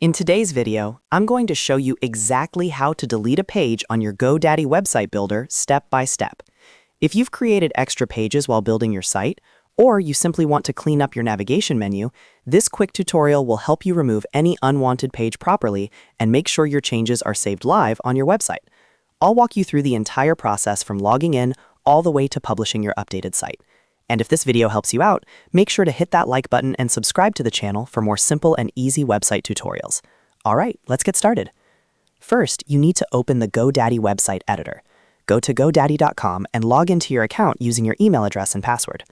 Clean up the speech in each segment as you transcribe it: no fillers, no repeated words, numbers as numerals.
In today's video, I'm going to show you exactly how to delete a page on your GoDaddy website builder step by step. If you've created extra pages while building your site, or you simply want to clean up your navigation menu, this quick tutorial will help you remove any unwanted page properly and make sure your changes are saved live on your website. I'll walk you through the entire process from logging in all the way to publishing your updated site. And if this video helps you out, make sure to hit that like button and subscribe to the channel for more simple and easy website tutorials. All right, let's get started. First, you need to open the GoDaddy website editor. Go to GoDaddy.com and log into your account using your email address and password.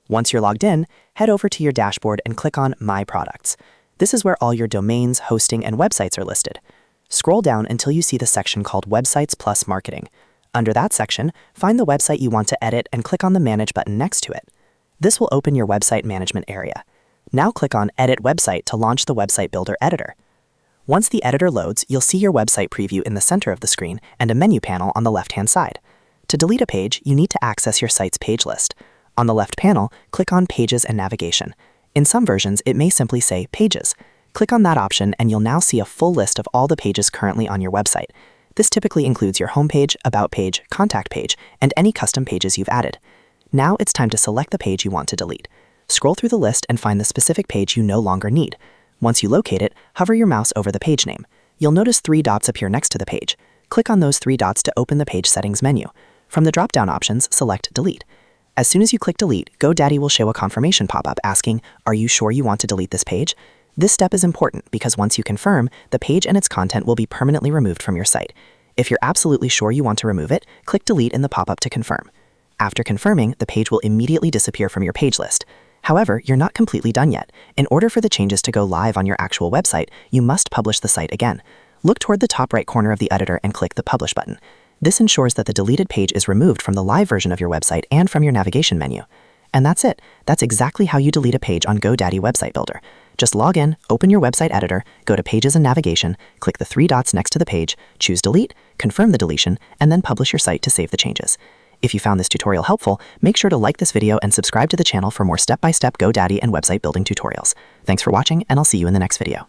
Once you're logged in, head over to your dashboard and click on My Products. This is where all your domains, hosting, and websites are listed. Scroll down until you see the section called Websites Plus Marketing. Under that section, find the website you want to edit and click on the Manage button next to it. This will open your website management area. Now click on Edit Website to launch the Website Builder editor. Once the editor loads, you'll see your website preview in the center of the screen and a menu panel on the left-hand side. To delete a page, you need to access your site's page list. On the left panel, click on Pages and Navigation. In some versions, it may simply say Pages. Click on that option and you'll now see a full list of all the pages currently on your website. This typically includes your homepage, about page, contact page, and any custom pages you've added. Now it's time to select the page you want to delete. Scroll through the list and find the specific page you no longer need. Once you locate it, hover your mouse over the page name. You'll notice 3 dots appear next to the page. Click on those 3 dots to open the Page Settings menu. From the drop-down options, select Delete. As soon as you click Delete, GoDaddy will show a confirmation pop-up asking, "Are you sure you want to delete this page?" This step is important because once you confirm, the page and its content will be permanently removed from your site. If you're absolutely sure you want to remove it, click Delete in the pop-up to confirm. After confirming, the page will immediately disappear from your page list. However, you're not completely done yet. In order for the changes to go live on your actual website, you must publish the site again. Look toward the top right corner of the editor and click the Publish button. This ensures that the deleted page is removed from the live version of your website and from your navigation menu. And that's it. That's exactly how you delete a page on GoDaddy Website Builder. Just log in, open your website editor, go to Pages and Navigation, click the 3 dots next to the page, choose Delete, confirm the deletion, and then publish your site to save the changes. If you found this tutorial helpful, make sure to like this video and subscribe to the channel for more step-by-step GoDaddy and website building tutorials. Thanks for watching, and I'll see you in the next video.